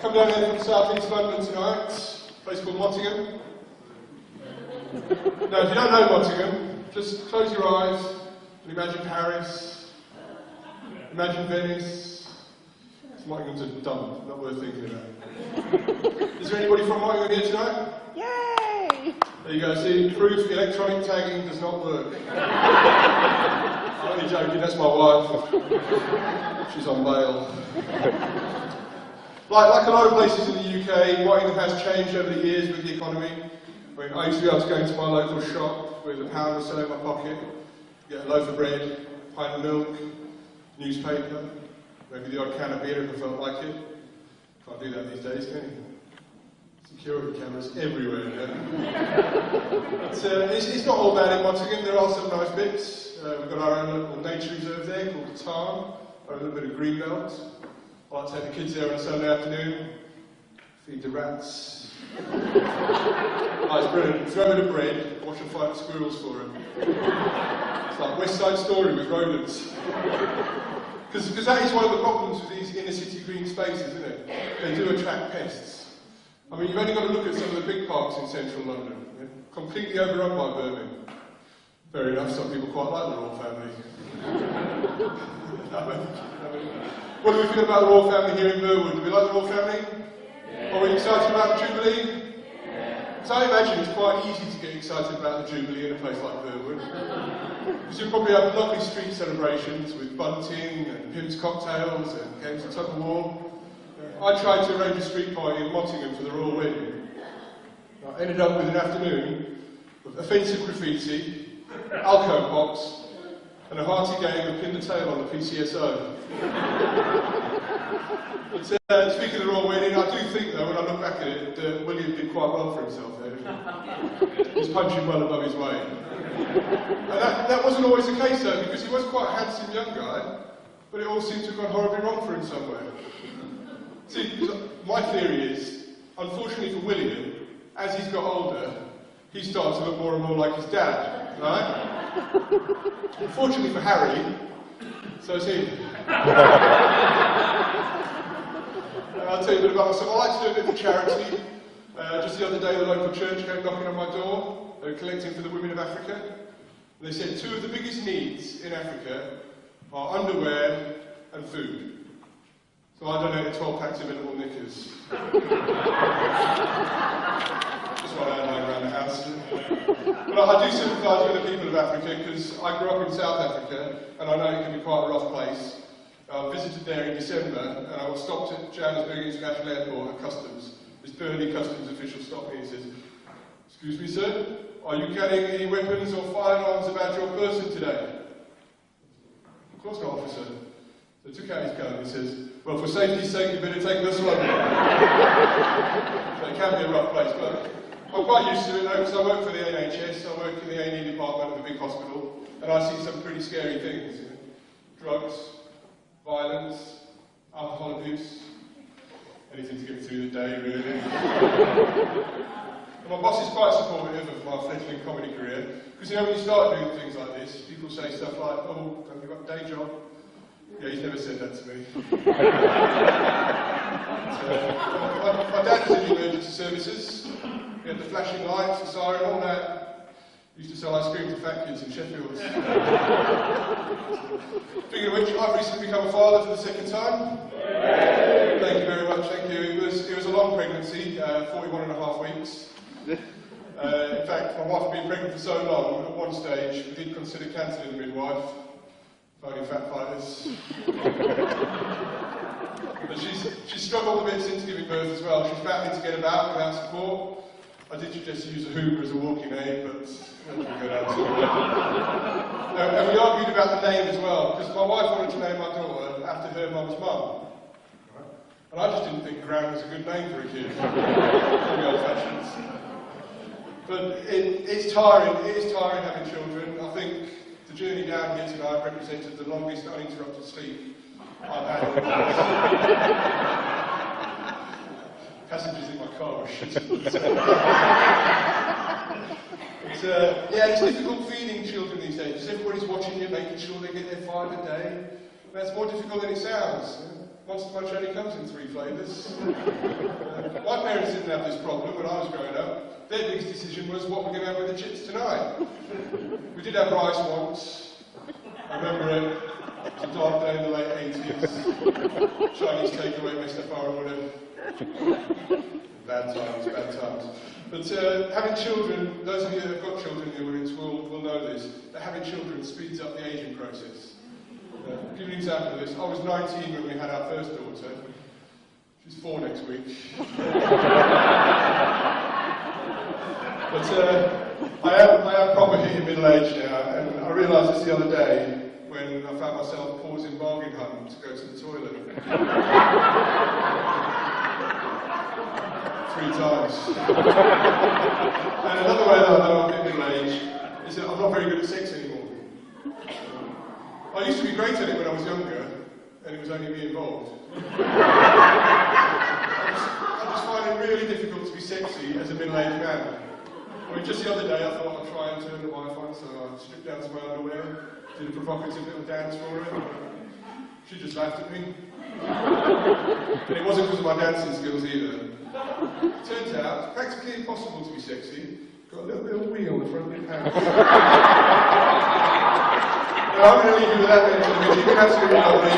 Come down here from South East London tonight, a place called Nottingham. Now, if you don't know Nottingham, just close your eyes and imagine Paris, imagine Venice. Nottingham's a dump, not worth thinking about. Is there anybody from Nottingham here tonight? Yay! There you go, see, proof electronic tagging does not work. I'm only joking, that's my wife. She's on bail. Like a lot of places in the UK, Nottingham has changed over the years with the economy. I used to be able to go into my local shop with £1 or so in my pocket, get a loaf of bread, a pint of milk, newspaper, maybe the odd can of beer if I felt like it. Can't do that these days, can you? Security cameras everywhere now. It's not all bad in Nottingham, there are some nice bits. We've got our own little nature reserve there called the Tarn, or a little bit of green belt. I like to take the kids there on a Sunday afternoon, feed the rats. It's brilliant. Throw a bit of bread, watch them fight the squirrels for them. It's like West Side Story with rodents. Because that is one of the problems with these inner city green spaces, isn't it? They do attract pests. I mean, you've only got to look at some of the big parks in central London. They're completely overrun by vermin. Fair enough, some people quite like the Royal Family. What do we feel about the Royal Family here in Verwood? Do we like the Royal Family? Yeah. Are we excited about the Jubilee? Yeah. So I imagine it's quite easy to get excited about the Jubilee in a place like Verwood. Because you probably have lovely street celebrations with bunting and Pim's cocktails and games of tug-of-war. I tried to arrange a street party in Nottingham for the royal wedding. I ended up with an afternoon of offensive graffiti, alcohol pops, and a hearty game of pin the tail on the PCSO. But speaking of the royal wedding, I do think though, when I look back at it, that William did quite well for himself there. He was punching well above his weight. And that wasn't always the case though, because he was quite a handsome young guy, but it all seemed to have gone horribly wrong for him somewhere. See, my theory is, unfortunately for William, as he's got older, he started to look more and more like his dad, right? Unfortunately for Harry, so is he. I'll tell you a bit about myself. I like to do a bit of charity. Just the other day, the local church came knocking on my door. They were collecting for the women of Africa. And they said two of the biggest needs in Africa are underwear and food. So I donated 12 packs of little knickers. Just what I had around the house. But I do sympathise with the people of Africa because I grew up in South Africa and I know it can be quite a rough place. I visited there in December and I was stopped at Johannesburg International Airport at Customs. This burly customs official stopped me and says, "Excuse me, sir, are you carrying any weapons or firearms about your person today?" "Of course not, officer." So he took out his gun and he says, "Well, for safety's sake, you better take this one." So it can be a rough place, but I'm quite used to it though, because I work for the NHS, I work in the A&E department of a big hospital, and I see some pretty scary things. You know? Drugs, violence, alcohol abuse, anything to get through the day, really. And my boss is quite supportive of my fledgling comedy career, because you know, when you start doing things like this, people say stuff like, "Oh, have you got a day job?" Yeah, he's never said that to me. My dad was in the emergency services. He had the flashing lights, the siren, all that. He used to sell ice cream to fat kids in Sheffield. Speaking of which, I've recently become a father for the second time. Thank you very much, thank you. It was a long pregnancy, 41 and a half weeks. In fact, my wife had been pregnant for so long, at one stage, we did consider cancelling the midwife. Fighting fat fighters. But she's struggled a bit since giving birth as well. She's battling to get about without support. I did suggest to use a Hoover as a walking aid, but that didn't go down too well. And we argued about the name as well, because my wife wanted to name my daughter after her mum's mum. And I just didn't think Gran was a good name for a kid. Very old-fashioned. But it's tiring. It is tiring having children. I think the journey down here tonight represented the longest uninterrupted sleep I've had. Passengers in my car were shitting. Yeah, it's difficult feeding children these days because everybody's watching you, making sure they get their 5 a day. That's more difficult than it sounds. Monster Munch only comes in 3 flavours. My parents didn't have this problem when I was growing up. Their biggest decision was what we're going to have with the chips tonight. We did have rice once. I remember it. It was a dark day in the late 80s. Chinese takeaway messed up our order. Bad times, bad times. But having children, those of you that have got children in the audience will know this, that having children speeds up the ageing process. I'll give you an example of this. I was 19 when we had our first daughter. She's 4 next week. But I am proper hitting middle age now, and I realised this the other day when I found myself pausing bargain hunt to go to the toilet. 3 times. And another way that I know I'm hitting middle age is that I'm not very good at sex anymore. I used to be great at it when I was younger, and it was only me involved. I just find it really difficult to be sexy as a middle-aged man. I mean, just the other day I thought I'd try and turn the wife on, so I stripped down to my underwear, did a provocative little dance for her. She just laughed at me. And it wasn't because of my dancing skills either. Turns out, it's practically impossible to be sexy. Got a little bit of wee on the front of your pants. I'm going to leave you with that mention, because you can absolutely love me.